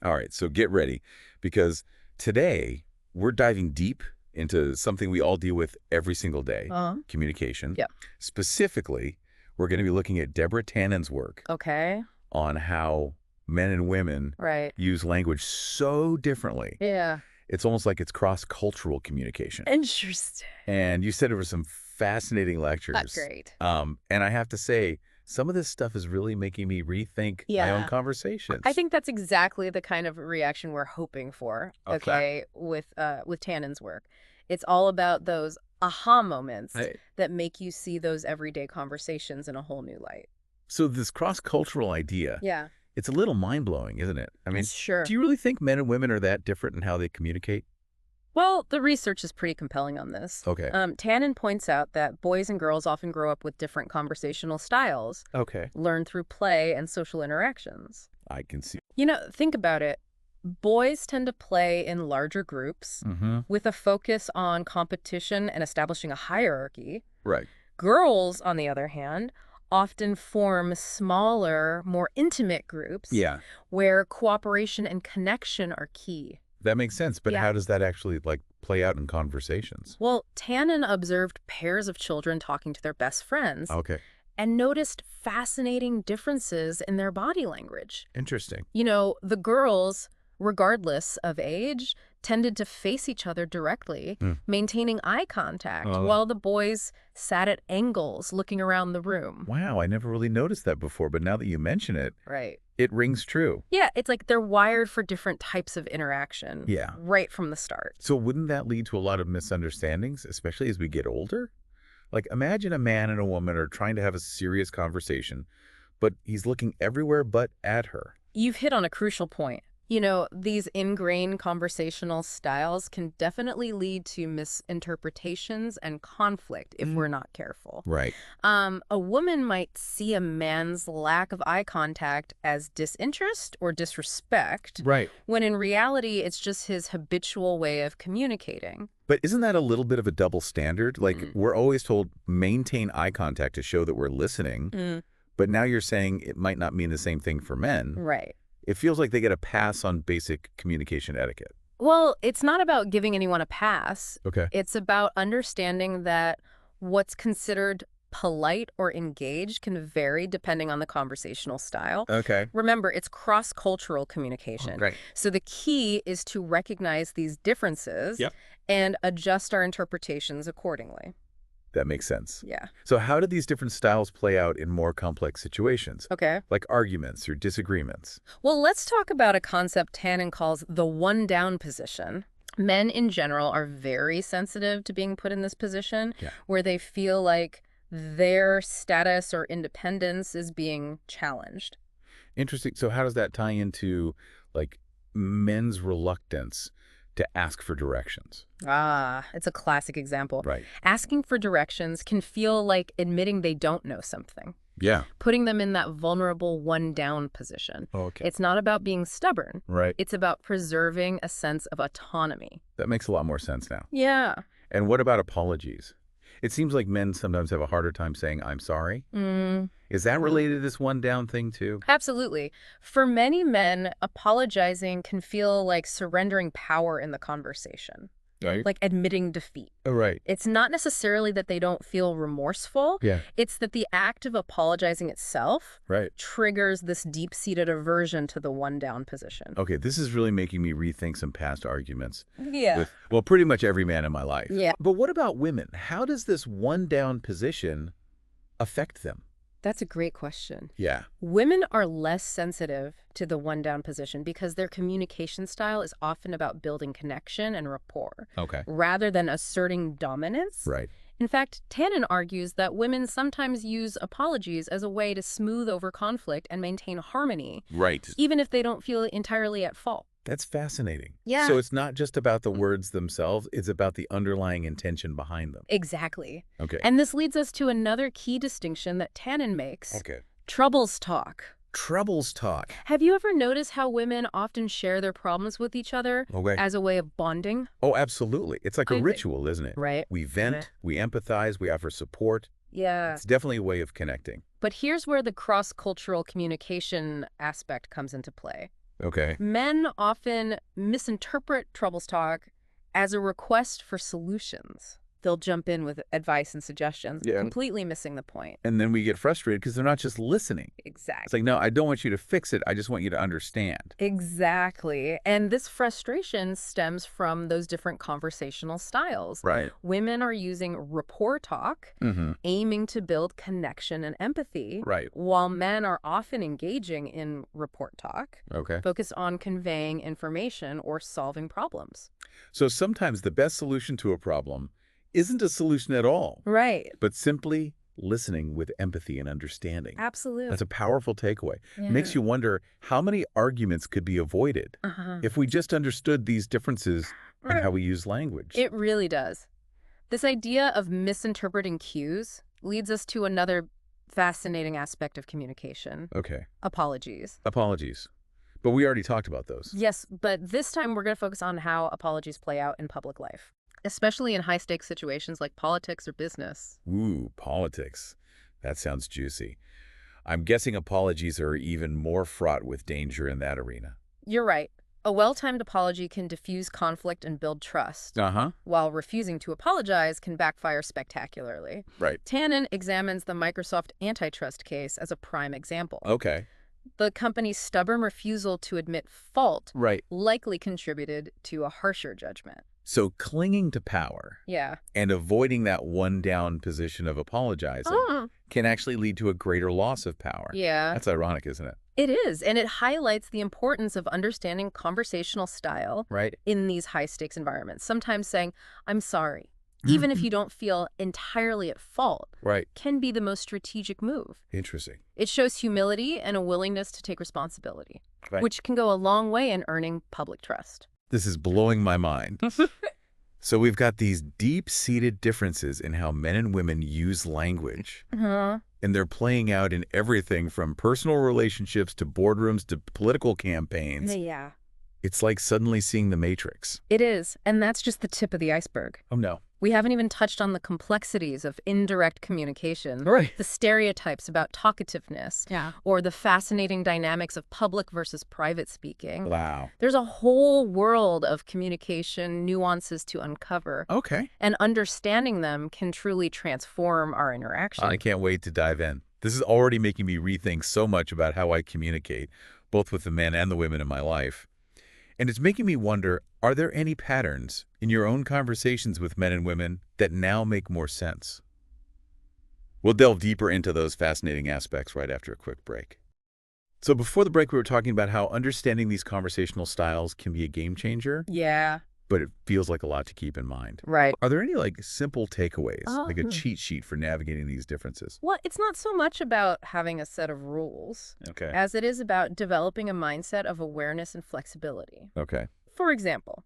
All right, so get ready, because today we're diving deep into something we all deal with every single day, communication. Yeah. Specifically, we're going to be looking at Deborah Tannen's work Okay. on how men and women Right. use language so differently. Yeah. It's almost like it's cross-cultural communication. Interesting. And you said it was some fascinating Not lectures. great. And I have to say, some of this stuff is really making me rethink my own Yeah. conversations. I think that's exactly the kind of reaction we're hoping for, Okay. with Tannen's work. It's all about those aha moments Right. that make you see those everyday conversations in a whole new light. So this cross-cultural idea, Yeah. it's a little mind-blowing, isn't it? I mean, Sure. do you really think men and women are that different in how they communicate? Well, the research is pretty compelling on this. Okay. Tannen points out that boys and girls often grow up with different conversational styles, Okay. learned through play and social interactions. I can see. Think about it. Boys tend to play in larger groups with a focus on competition and establishing a hierarchy. Right. Girls, on the other hand, often form smaller, more intimate groups Yeah, where cooperation and connection are key. that makes sense. But Yeah. how does that actually, play out in conversations? Well, Tannen observed pairs of children talking to their best friends Okay. and noticed fascinating differences in their body language. Interesting. The girls, regardless of age, tended to face each other directly, maintaining eye contact, while the boys sat at angles looking around the room. Wow, I never really noticed that before, but now that you mention it, Right. it rings true. Yeah, it's like they're wired for different types of interaction. Yeah. Right from the start. So wouldn't that lead to a lot of misunderstandings, especially as we get older? Imagine a man and a woman are trying to have a serious conversation, but he's looking everywhere but at her. You've hit on a crucial point. These ingrained conversational styles can definitely lead to misinterpretations and conflict if we're not careful. Right. A woman might see a man's lack of eye contact as disinterest or disrespect, Right. when in reality, it's just his habitual way of communicating. But isn't that a little bit of a double standard? We're always told maintain eye contact to show that we're listening, but now you're saying it might not mean the same thing for men. Right. It feels like they get a pass on basic communication etiquette. Well, it's not about giving anyone a pass. Okay. It's about understanding that what's considered polite or engaged can vary depending on the conversational style. Okay. Remember, it's cross-cultural communication. Right. So the key is to recognize these differences Yep. and adjust our interpretations accordingly. That makes sense. Yeah. So how do these different styles play out in more complex situations, Okay. like arguments or disagreements? Well, let's talk about a concept Tannen calls the one-down position. Men in general are very sensitive to being put in this position where they feel like their status or independence is being challenged. Interesting. So how does that tie into, men's reluctance to ask for directions? It's a classic example. Right. Asking for directions can feel like admitting they don't know something, Yeah. putting them in that vulnerable one-down position. Okay. It's not about being stubborn. Right. It's about preserving a sense of autonomy. That makes a lot more sense now. Yeah. And what about apologies? It seems like men sometimes have a harder time saying, I'm sorry. Is that related to this one down thing too? Absolutely. For many men, apologizing can feel like surrendering power in the conversation, Right. like admitting defeat. Oh, right. It's not necessarily that they don't feel remorseful. Yeah. It's that the act of apologizing itself Right. triggers this deep-seated aversion to the one-down position. Okay, this is really making me rethink some past arguments Yeah. with, pretty much every man in my life. Yeah. But what about women? How does this one down position affect them? That's a great question. Yeah. Women are less sensitive to the one-down position because their communication style is often about building connection and rapport, Okay. rather than asserting dominance. Right. In fact, Tannen argues that women sometimes use apologies as a way to smooth over conflict and maintain harmony, Right. even if they don't feel entirely at fault. That's fascinating. Yeah. So it's not just about the words themselves, it's about the underlying intention behind them. Exactly. Okay. And this leads us to another key distinction that Tannen makes. Okay. Troubles talk. Troubles talk. Have you ever noticed how women often share their problems with each other Okay. as a way of bonding? Oh, absolutely. It's like a ritual, isn't it? Right. We vent, we empathize, we offer support. Yeah. It's definitely a way of connecting. But here's where the cross-cultural communication aspect comes into play. Okay. Men often misinterpret troubles talk as a request for solutions. They'll jump in with advice and suggestions, Yeah. completely missing the point. And then we get frustrated because they're not just listening. It's Exactly. like, no, I don't want you to fix it. I just want you to understand. Exactly. And this frustration stems from those different conversational styles. Right. Women are using rapport talk, Mm-hmm. aiming to build connection and empathy, Right. while men are often engaging in rapport talk, Okay. focused on conveying information or solving problems. So sometimes the best solution to a problem isn't a solution at all, Right. but simply listening with empathy and understanding. Absolutely. That's a powerful takeaway. Yeah. Makes you wonder how many arguments could be avoided Uh-huh. if we just understood these differences in how we use language. It really does. This idea of misinterpreting cues leads us to another fascinating aspect of communication. Okay. Apologies. Apologies. But we already talked about those. Yes, but this time we're going to focus on how apologies play out in public life, especially in high-stakes situations like politics or business. Ooh, politics. That sounds juicy. I'm guessing apologies are even more fraught with danger in that arena. You're right. A well-timed apology can diffuse conflict and build trust, Uh-huh. while refusing to apologize can backfire spectacularly. Right. Tannen examines the Microsoft antitrust case as a prime example. Okay. The company's stubborn refusal to admit fault Right. likely contributed to a harsher judgment. So clinging to power Yeah. and avoiding that one-down position of apologizing can actually lead to a greater loss of power. Yeah. That's ironic, isn't it? It is, and it highlights the importance of understanding conversational style Right. in these high-stakes environments. Sometimes saying, I'm sorry, even if you don't feel entirely at fault, Right. can be the most strategic move. Interesting. It shows humility and a willingness to take responsibility, Right. which can go a long way in earning public trust. This is blowing my mind. So we've got these deep-seated differences in how men and women use language. Uh-huh. And they're playing out in everything from personal relationships to boardrooms to political campaigns. Yeah. It's like suddenly seeing the Matrix. It is, and that's just the tip of the iceberg. Oh, no. We haven't even touched on the complexities of indirect communication, Right. the stereotypes about talkativeness, or the fascinating dynamics of public versus private speaking. Wow. There's a whole world of communication nuances to uncover, Okay. and understanding them can truly transform our interaction. I can't wait to dive in. This is already making me rethink so much about how I communicate, both with the men and the women in my life. And it's making me wonder, are there any patterns in your own conversations with men and women that now make more sense? We'll delve deeper into those fascinating aspects right after a quick break. So before the break, we were talking about how understanding these conversational styles can be a game changer, Yeah, but it feels like a lot to keep in mind. right. Are there any simple takeaways, like a Oh. cheat sheet for navigating these differences? Well, it's not so much about having a set of rules Okay. as it is about developing a mindset of awareness and flexibility. Okay. For example,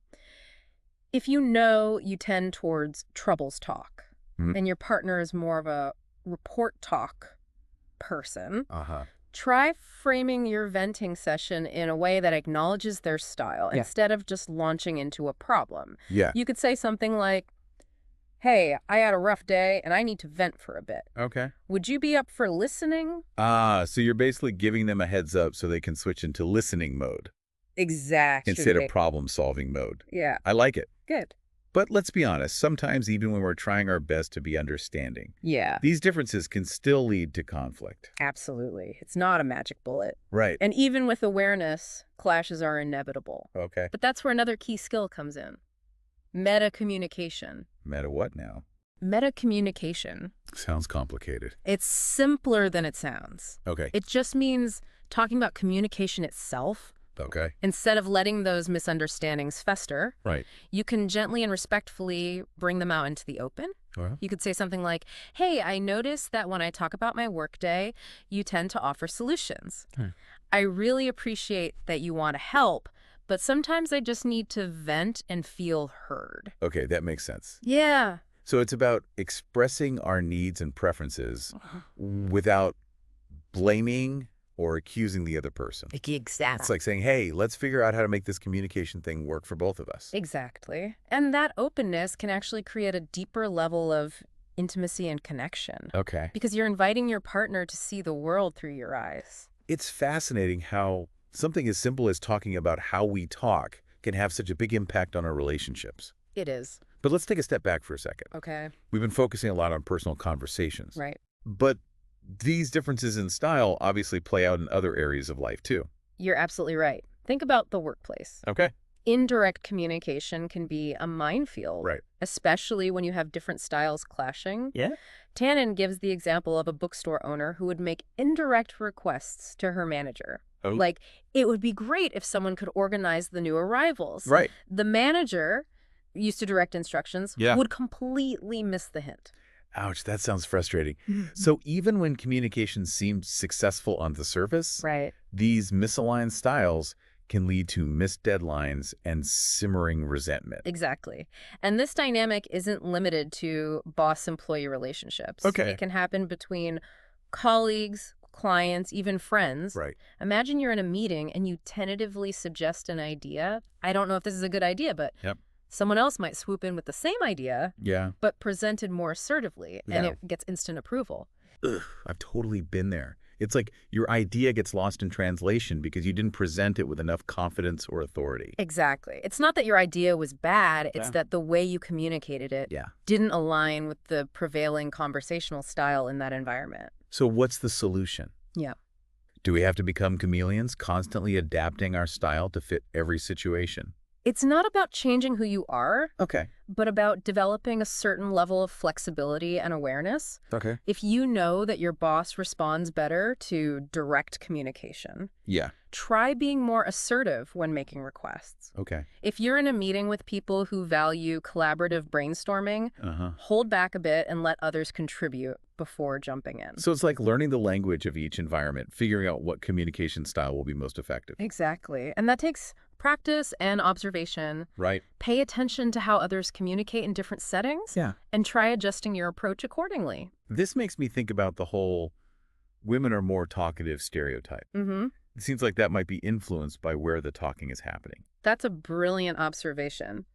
if you know you tend towards troubles talk, Mhm. and your partner is more of a report talk person, Uh-huh. try framing your venting session in a way that acknowledges their style instead of just launching into a problem. Yeah. You could say something like, hey, I had a rough day and I need to vent for a bit. Okay. Would you be up for listening? So you're basically giving them a heads up so they can switch into listening mode Exactly. instead of problem-solving mode. Yeah, I like it. good. But let's be honest, sometimes even when we're trying our best to be understanding, Yeah, these differences can still lead to conflict. absolutely. It's not a magic bullet. Right. And even with awareness, clashes are inevitable. Okay. But that's where another key skill comes in. Meta-communication. Meta what now? Meta-communication. Sounds complicated. It's simpler than it sounds. Okay. It just means talking about communication itself. Okay. Instead of letting those misunderstandings fester, Right. you can gently and respectfully bring them out into the open. Well, You could say something like, hey, I notice that when I talk about my workday, you tend to offer solutions. I really appreciate that you want to help, but sometimes I just need to vent and feel heard. okay, that makes sense. Yeah. So it's about expressing our needs and preferences without blaming or accusing the other person. Exactly. It's like saying, hey, let's figure out how to make this communication thing work for both of us. Exactly. And that openness can actually create a deeper level of intimacy and connection Okay. because you're inviting your partner to see the world through your eyes. It's fascinating how Something as simple as talking about how we talk can have such a big impact on our relationships. It is. But let's take a step back for a second. Okay. We've been focusing a lot on personal conversations. Right. But these differences in style obviously play out in other areas of life, too. You're absolutely right. Think about the workplace. Okay. Indirect communication can be a minefield, Right. especially when you have different styles clashing. Yeah. Tannen gives the example of a bookstore owner who would make indirect requests to her manager. Oh. Like, it would be great if someone could organize the new arrivals. Right. The manager, used to direct instructions, Yeah. would completely miss the hint. Ouch, that sounds frustrating. So even when communication seemed successful on the surface, Right. these misaligned styles can lead to missed deadlines and simmering resentment. Exactly. And this dynamic isn't limited to boss-employee relationships. Okay. It can happen between colleagues, clients, even friends. Right. Imagine you're in a meeting and you tentatively suggest an idea. I don't know if this is a good idea, but Yep. someone else might swoop in with the same idea, Yeah. but presented more assertively, and Yeah. it gets instant approval. Ugh, I've totally been there. It's like your idea gets lost in translation because you didn't present it with enough confidence or authority. Exactly. It's not that your idea was bad, it's Yeah. that the way you communicated it Yeah. didn't align with the prevailing conversational style in that environment. So what's the solution? Yeah. Do we have to become chameleons, constantly adapting our style to fit every situation? It's not about changing who you are, Okay. but about developing a certain level of flexibility and awareness. Okay. If you know that your boss responds better to direct communication, Yeah. try being more assertive when making requests. Okay. If you're in a meeting with people who value collaborative brainstorming, Uh-huh. hold back a bit and let others contribute before jumping in. So it's like learning the language of each environment, figuring out what communication style will be most effective. Exactly. And that takes practice and observation. Right. Pay attention to how others communicate in different settings. Yeah. And try adjusting your approach accordingly. This makes me think about the whole women are more talkative stereotype. Mm-hmm. It seems like that might be influenced by where the talking is happening. That's a brilliant observation.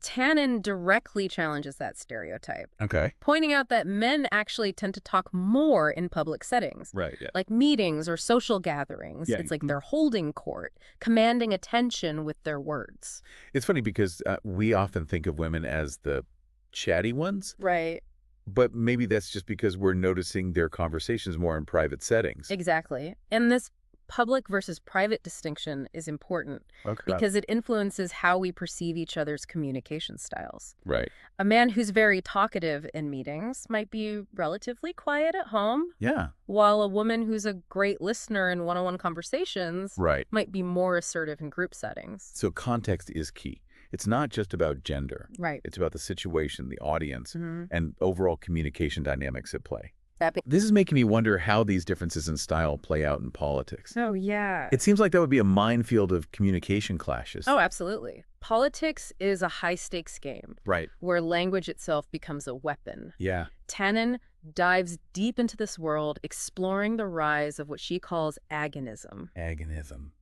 Tannen directly challenges that stereotype, Okay. pointing out that men actually tend to talk more in public settings, Right. Yeah. like meetings or social gatherings. Yeah. It's like they're holding court, commanding attention with their words. It's funny because we often think of women as the chatty ones, Right. but maybe that's just because we're noticing their conversations more in private settings. Exactly. And this public versus private distinction is important Okay. because it influences how we perceive each other's communication styles. Right. A man who's very talkative in meetings might be relatively quiet at home, Yeah. while a woman who's a great listener in one-on-one conversations Right. might be more assertive in group settings. So context is key. It's not just about gender. Right. It's about the situation, the audience, Mm-hmm. and overall communication dynamics at play. That This is making me wonder how these differences in style play out in politics. Oh, yeah. It seems like that would be a minefield of communication clashes. Oh, absolutely. Politics is a high-stakes game Right. where language itself becomes a weapon. Yeah. Tannen dives deep into this world, exploring the rise of what she calls agonism. Agonism.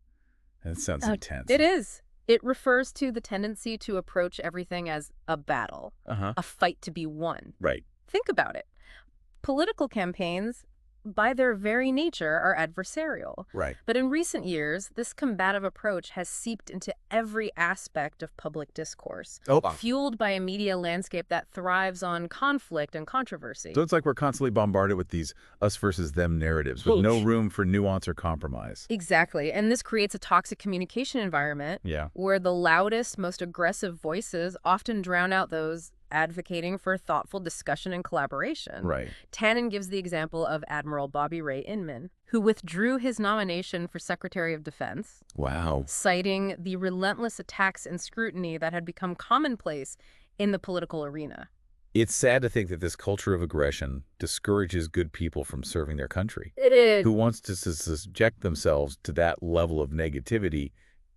That sounds intense. It is. It refers to the tendency to approach everything as a battle, Uh-huh. a fight to be won. Right. Think about it. Political campaigns, by their very nature, are adversarial. Right. But in recent years, this combative approach has seeped into every aspect of public discourse, Oh. fueled by a media landscape that thrives on conflict and controversy. So it's like we're constantly bombarded with these us versus them narratives with no room for nuance or compromise. Exactly. And this creates a toxic communication environment Yeah. where the loudest, most aggressive voices often drown out those advocating for thoughtful discussion and collaboration. Right. Tannen gives the example of Admiral Bobby Ray Inman, who withdrew his nomination for Secretary of Defense, Wow. citing the relentless attacks and scrutiny that had become commonplace in the political arena. It's sad to think that this culture of aggression discourages good people from serving their country. It is. Who wants to subject themselves to that level of negativity,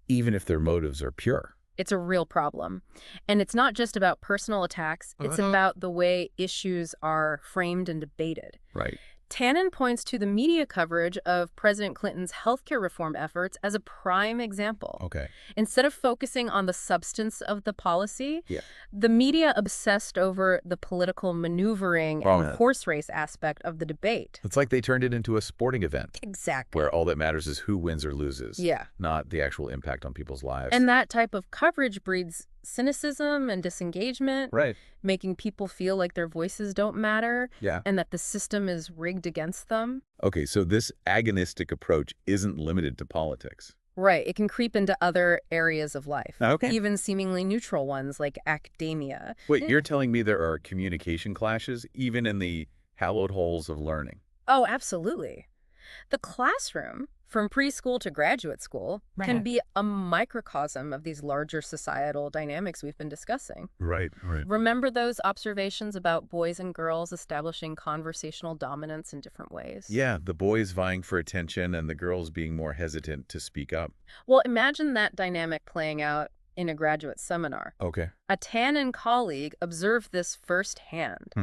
even if their motives are pure. It's a real problem. And it's not just about personal attacks. It's about the way issues are framed and debated. Right. Tannen points to the media coverage of President Clinton's healthcare reform efforts as a prime example. Okay. Instead of focusing on the substance of the policy, Yeah. the media obsessed over the political maneuvering and horse race aspect of the debate. It's like they turned it into a sporting event. Exactly. Where all that matters is who wins or loses. Yeah. Not the actual impact on people's lives. And that type of coverage breeds cynicism and disengagement, right. making people feel like their voices don't matter, Yeah. and that the system is rigged against them. Okay, so this agonistic approach isn't limited to politics. Right. It can creep into other areas of life. Okay. Even seemingly neutral ones like academia. Wait, you're telling me there are communication clashes even in the hallowed halls of learning? Oh, absolutely. The classroom, from preschool to graduate school, can be a microcosm of these larger societal dynamics we've been discussing. Right. Remember those observations about boys and girls establishing conversational dominance in different ways? Yeah, the boys vying for attention and the girls being more hesitant to speak up. Well, imagine that dynamic playing out in a graduate seminar. Okay. A Tannen colleague observed this firsthand.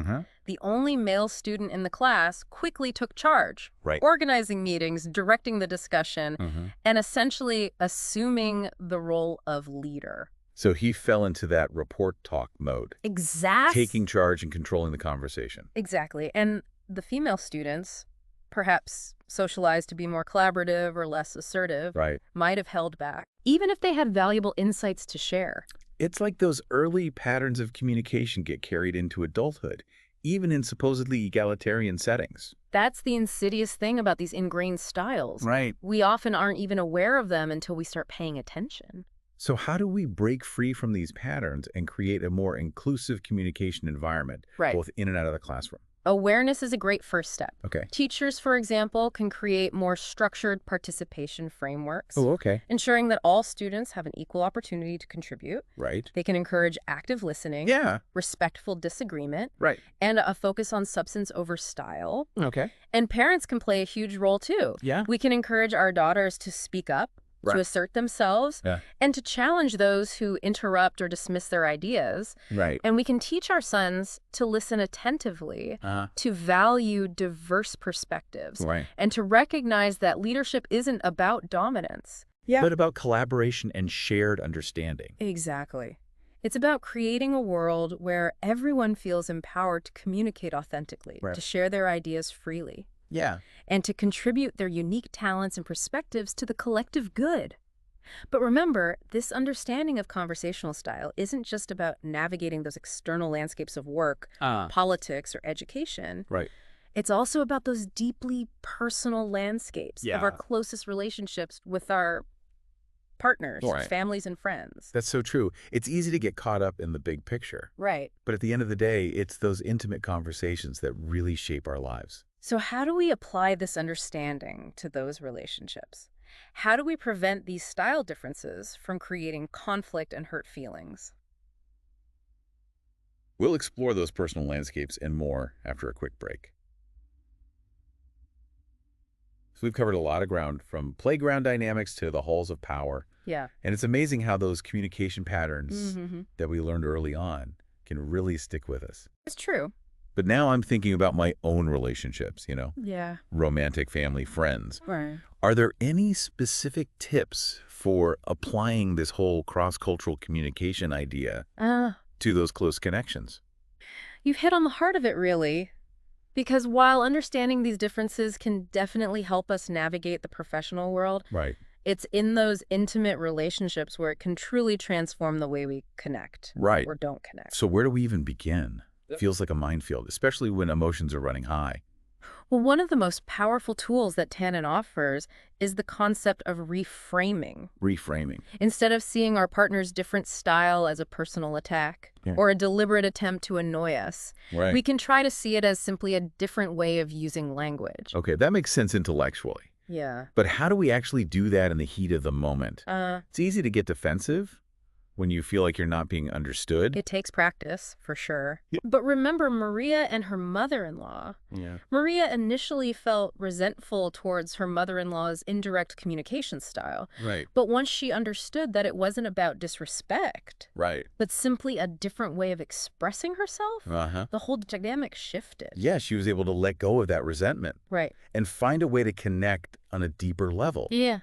The only male student in the class quickly took charge, organizing meetings, directing the discussion, and essentially assuming the role of leader. So he fell into that report talk mode. Exactly. Taking charge and controlling the conversation. Exactly. And the female students, perhaps socialized to be more collaborative or less assertive, might have held back, even if they had valuable insights to share. It's like those early patterns of communication get carried into adulthood, even in supposedly egalitarian settings. That's the insidious thing about these ingrained styles. Right. We often aren't even aware of them until we start paying attention. So how do we break free from these patterns and create a more inclusive communication environment, both in and out of the classroom? Awareness is a great first step. Okay. Teachers, for example, can create more structured participation frameworks. Oh, okay. Ensuring that all students have an equal opportunity to contribute. Right. They can encourage active listening. Yeah. Respectful disagreement. Right. And a focus on substance over style. Okay. And parents can play a huge role, too. Yeah. We can encourage our daughters to speak up, to assert themselves, and to challenge those who interrupt or dismiss their ideas. Right. And we can teach our sons to listen attentively, to value diverse perspectives, and to recognize that leadership isn't about dominance. But about collaboration and shared understanding. Exactly. It's about creating a world where everyone feels empowered to communicate authentically, to share their ideas freely. Yeah. And to contribute their unique talents and perspectives to the collective good. But remember, this understanding of conversational style isn't just about navigating those external landscapes of work, politics, or education. Right. It's also about those deeply personal landscapes of our closest relationships with our partners, families, and friends. That's so true. It's easy to get caught up in the big picture. Right. But at the end of the day, it's those intimate conversations that really shape our lives. So how do we apply this understanding to those relationships? How do we prevent these style differences from creating conflict and hurt feelings? We'll explore those personal landscapes and more after a quick break. So we've covered a lot of ground, from playground dynamics to the halls of power. Yeah. And it's amazing how those communication patterns that we learned early on can really stick with us. It's true. But now I'm thinking about my own relationships, Yeah. romantic, family, friends. Right. Are there any specific tips for applying this whole cross-cultural communication idea to those close connections? You've hit on the heart of it, really. Because while understanding these differences can definitely help us navigate the professional world, it's in those intimate relationships where it can truly transform the way we connect or don't connect. So where do we even begin? Feels like a minefield, especially when emotions are running high. Well, one of the most powerful tools that Tannen offers is the concept of reframing. Reframing. Instead of seeing our partner's different style as a personal attack or a deliberate attempt to annoy us, we can try to see it as simply a different way of using language. Okay, that makes sense intellectually. Yeah. But how do we actually do that in the heat of the moment? It's easy to get defensive, when you feel like you're not being understood. It takes practice, for sure. Yeah. But remember Maria and her mother-in-law. Yeah. Maria initially felt resentful towards her mother-in-law's indirect communication style. Right. But once she understood that it wasn't about disrespect, Right. but simply a different way of expressing herself, Uh-huh. the whole dynamic shifted. Yeah, she was able to let go of that resentment Right. and find a way to connect on a deeper level. Yeah.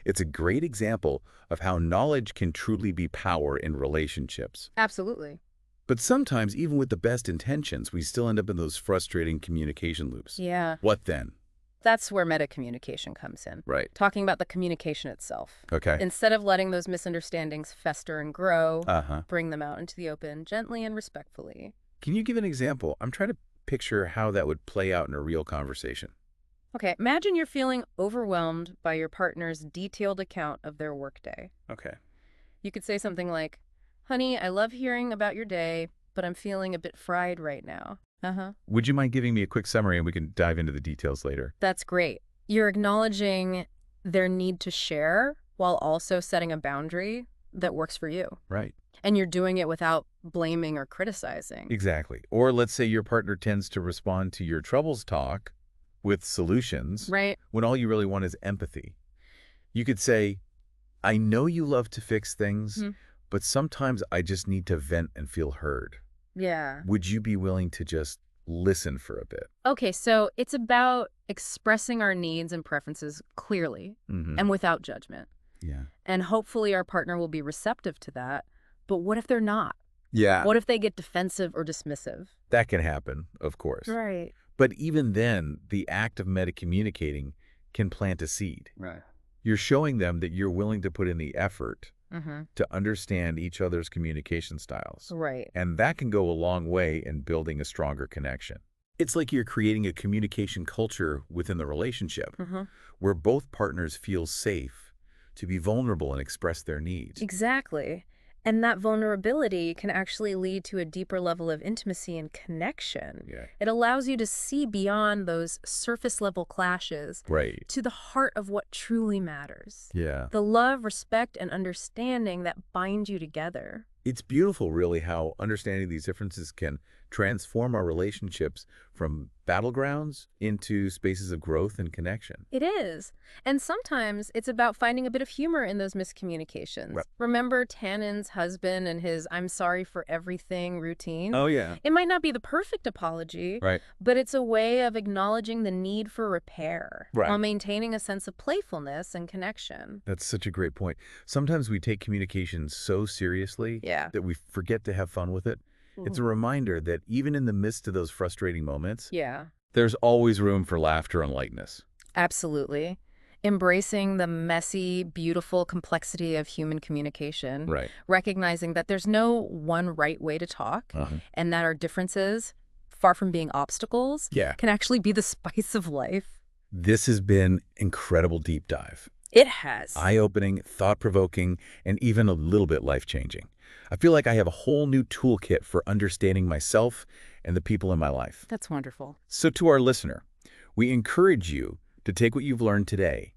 It's a great example of how knowledge can truly be power in relationships. Absolutely. But sometimes, even with the best intentions, we still end up in those frustrating communication loops. Yeah. What then? That's where metacommunication comes in. Right. Talking about the communication itself. Okay. Instead of letting those misunderstandings fester and grow, Uh-huh. bring them out into the open gently and respectfully. Can you give an example? I'm trying to picture how that would play out in a real conversation. Okay, imagine you're feeling overwhelmed by your partner's detailed account of their workday. Okay. You could say something like, "Honey, I love hearing about your day, but I'm feeling a bit fried right now." Uh-huh. Would you mind giving me a quick summary and we can dive into the details later? That's great. You're acknowledging their need to share while also setting a boundary that works for you. Right. And you're doing it without blaming or criticizing. Exactly. Or let's say your partner tends to respond to your troubles talk with solutions Right? when all you really want is empathy. You could say, I know you love to fix things, Mhm. but sometimes I just need to vent and feel heard. Yeah. Would you be willing to just listen for a bit? Okay, so it's about expressing our needs and preferences clearly Mm-hmm. and without judgment. Yeah. And hopefully our partner will be receptive to that. But what if they're not? Yeah. What if they get defensive or dismissive? That can happen, of course. Right. But even then, the act of metacommunicating can plant a seed. Right. You're showing them that you're willing to put in the effort Mm-hmm. to understand each other's communication styles. Right. And that can go a long way in building a stronger connection. It's like you're creating a communication culture within the relationship Mm-hmm. where both partners feel safe to be vulnerable and express their needs. Exactly. And that vulnerability can actually lead to a deeper level of intimacy and connection. Yeah. It allows you to see beyond those surface level clashes Right. to the heart of what truly matters. Yeah. The love, respect, and understanding that bind you together. It's beautiful, really, how understanding these differences can transform our relationships from battlegrounds into spaces of growth and connection. It is. And sometimes it's about finding a bit of humor in those miscommunications. Right. Remember Tannen's husband and his "I'm sorry for everything" routine? Oh, yeah. It might not be the perfect apology, Right. but it's a way of acknowledging the need for repair Right. while maintaining a sense of playfulness and connection. That's such a great point. Sometimes we take communication so seriously Yeah. that we forget to have fun with it. It's a reminder that even in the midst of those frustrating moments, Yeah, there's always room for laughter and lightness. absolutely. Embracing the messy, beautiful complexity of human communication. Right. Recognizing that there's no one right way to talk and that our differences, far from being obstacles, Yeah. can actually be the spice of life. This has been incredible deep dive. It has. Eye-opening, thought-provoking, and even a little bit life-changing. I feel like I have a whole new toolkit for understanding myself and the people in my life. That's wonderful. So to our listener, we encourage you to take what you've learned today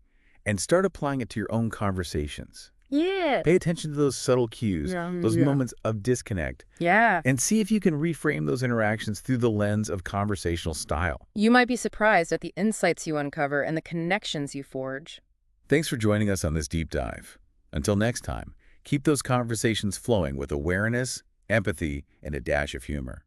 and start applying it to your own conversations. Yeah. Pay attention to those subtle cues, those moments of disconnect, Yeah. and see if you can reframe those interactions through the lens of conversational style. You might be surprised at the insights you uncover and the connections you forge. Thanks for joining us on this deep dive. Until next time, keep those conversations flowing with awareness, empathy, and a dash of humor.